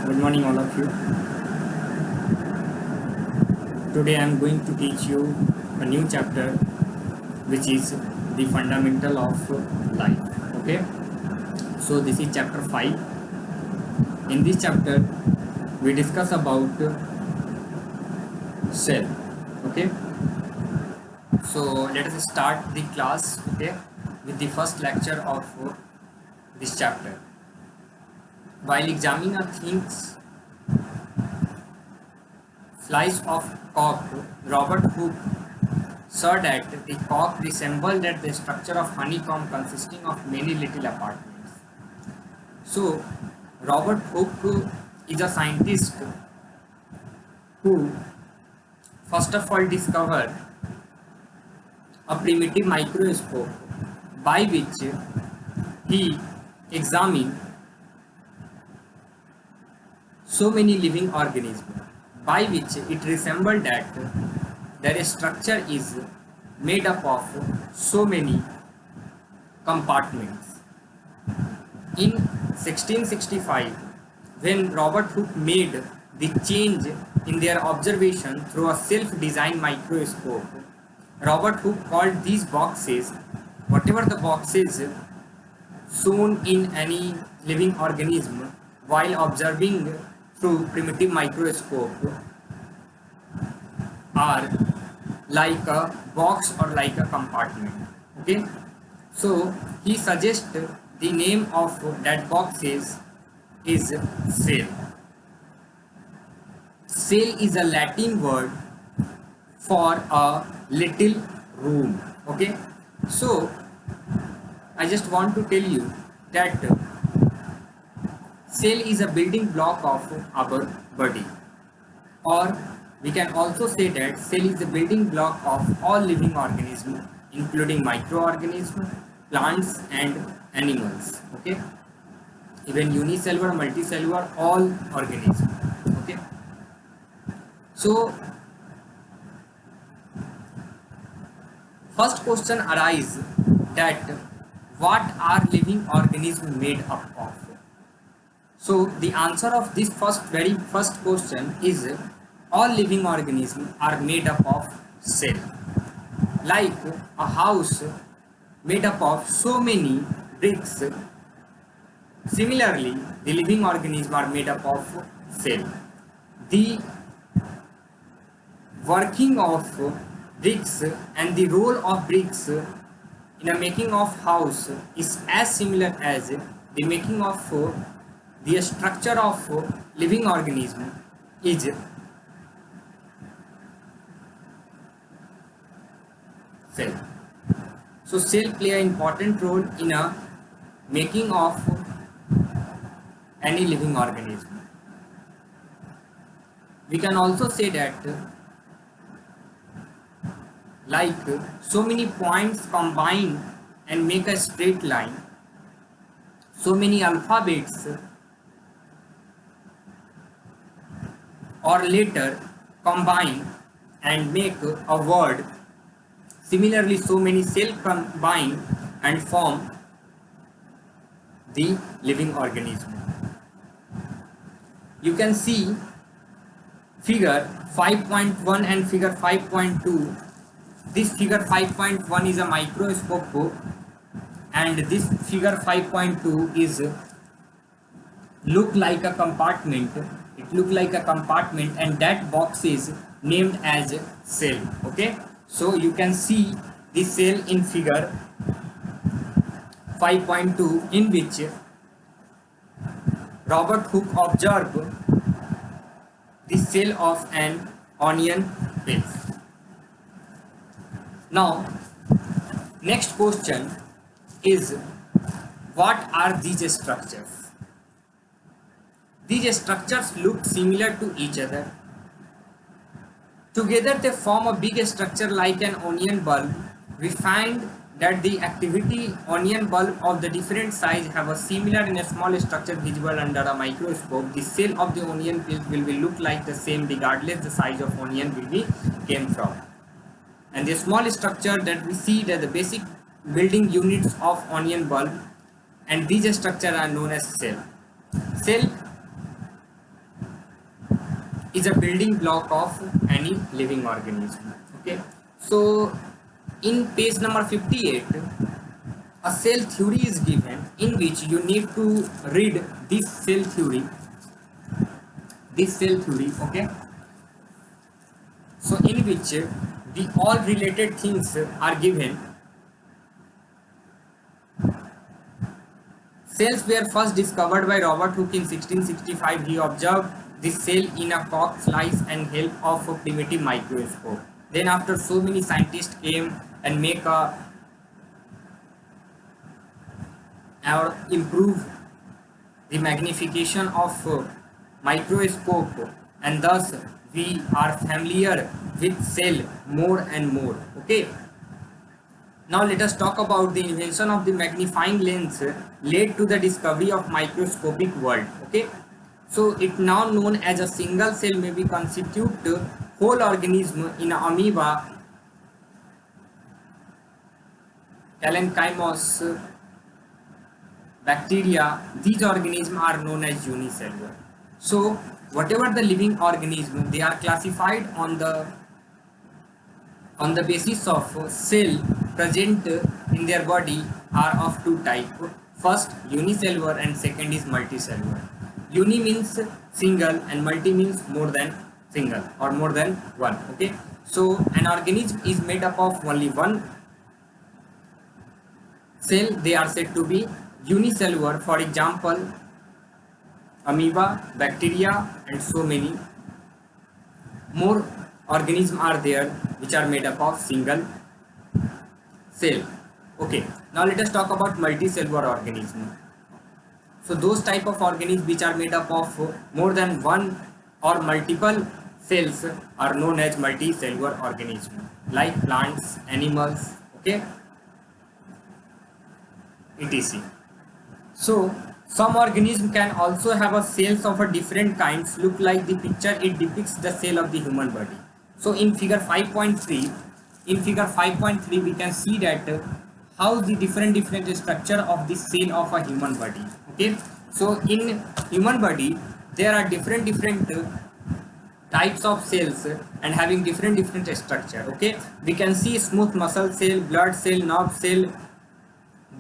Good morning, all of you. Today I am going to teach you a new chapter, which is the fundamental of life. Okay, so this is chapter 5. In this chapter, we discuss about cell. Okay, so let us start the class. Okay, with the first lecture of this chapter. While examining a things slice of cork, Robert Hooke saw that the cork resembled the structure of honeycomb consisting of many little apartments. So, Robert Hooke is a scientist who first of all discovered a primitive microscope by which he examined so many living organisms, by which it resembled that their structure is made up of so many compartments. In 1665, when Robert Hooke made the change in their observation through a self-designed microscope, Robert Hooke called these boxes, whatever the boxes shown in any living organism while observing through primitive microscope, are like a box or like a compartment. Okay, so he suggests the name of that box is cell. Cell is a Latin word for a little room. Okay, so I just want to tell you that cell is a building block of our body, or we can also say that cell is the building block of all living organisms, including microorganisms, plants and animals. Okay, even unicellular, multicellular, all organisms. Okay, so first question arises that what are living organisms made up of? So the answer of this very first question is all living organisms are made up of cell. Like a house made up of so many bricks, similarly the living organisms are made up of cell. The working of bricks and the role of bricks in a making of house is as similar as the making of the structure of living organism is cell. So cell play an important role in a making of any living organism. We can also say that like so many points combine and make a straight line, so many alphabets or letter combine and make a word. Similarly, so many cells combine and form the living organism. You can see figure 5.1 and figure 5.2. This figure 5.1 is a microscope and this figure 5.2 is look like a compartment. It look like a compartment and that box is named as cell. Okay, so you can see the cell in figure 5.2 in which Robert Hooke observed the cell of an onion peel. Now next question is what are these structures? These structures look similar to each other. Together they form a big structure like an onion bulb. We find that the activity onion bulb of the different size have a similar and a small structure visible under a microscope. The cell of the onion peel will look like the same regardless the size of onion will be came from. And the small structure that we see that the basic building units of onion bulb, and these structures are known as cell. Cell is a building block of any living organism. Okay, so in page number 58, a cell theory is given in which you need to read this cell theory. Okay, so in which the all related things are given. Cells were first discovered by Robert Hooke in 1665. He observed the cell in a cork slice and help of a primitive microscope. Then after so many scientists came and make a or improve the magnification of microscope, and thus we are familiar with cell more and more. Okay, now let us talk about the invention of the magnifying lens led to the discovery of microscopic world. Okay, so it now known as a single cell may be constitute whole organism in amoeba, parenchyma, bacteria. These organisms are known as unicellular. So whatever the living organism, they are classified on the basis of cell present in their body are of two types. First unicellular and second is multicellular. Uni means single and multi means more than single or more than one. Okay, so an organism is made up of only one cell. They are said to be unicellular. For example, amoeba, bacteria, and so many more organisms are there which are made up of single cell. Okay, now let us talk about multicellular organism. So those type of organisms which are made up of more than one or multiple cells are known as multicellular organism, like plants, animals, okay, etc. So some organism can also have a cells of a different kinds. Look like the picture, it depicts the cell of the human body. So in figure 5.3, we can see that how the different structure of the cell of a human body. Okay, so in human body there are different types of cells and having different structure. Okay, we can see smooth muscle cell, blood cell, nerve cell,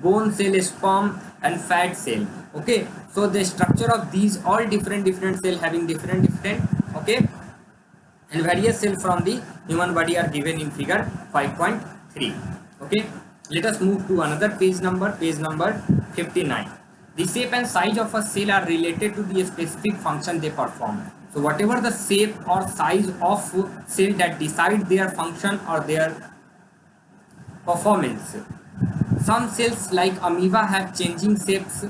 bone cell, sperm and fat cell. Okay, so the structure of these all different cell having different okay, and various cells from the human body are given in figure 5.3. okay, let us move to another page number 59. The shape and size of a cell are related to the specific function they perform. So whatever the shape or size of cell that decide their function or their performance. Some cells like amoeba have changing shapes.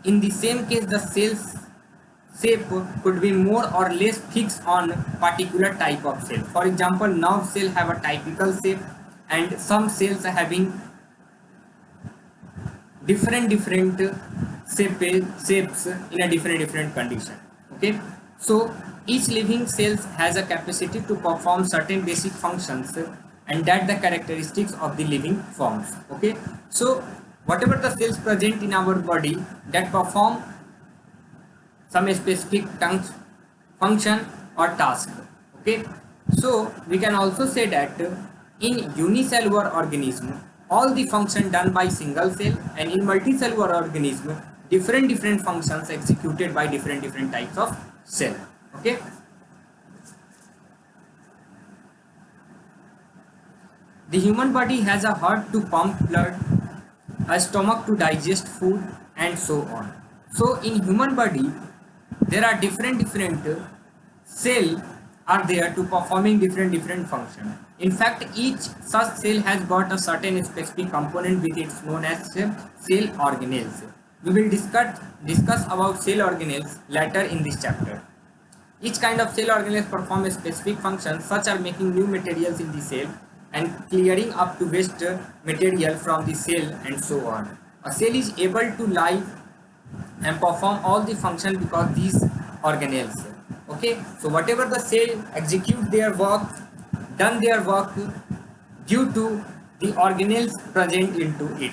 In the same case, the cell's shape could be more or less fixed on particular type of cell. For example, nerve cell have a typical shape and some cells are having different shapes in a different condition. Okay, so each living cells has a capacity to perform certain basic functions, and that the characteristics of the living forms. Okay, so whatever the cells present in our body that perform some specific function or task. Okay, so we can also say that in unicellular organism all the function done by single cell, and in multicellular organism different functions executed by different types of cell. Okay, the human body has a heart to pump blood, a stomach to digest food, and so on. So in human body there are different cell are there to performing different function. In fact, each such cell has got a certain specific component with it known as cell organelles. We will discuss about cell organelles later in this chapter. Each kind of cell organelles perform a specific function, such as making new materials in the cell and clearing up to waste material from the cell and so on. A cell is able to live and perform all the function because these organelles. Okay, so whatever the cell execute their work, done their work due to the organelles present into it.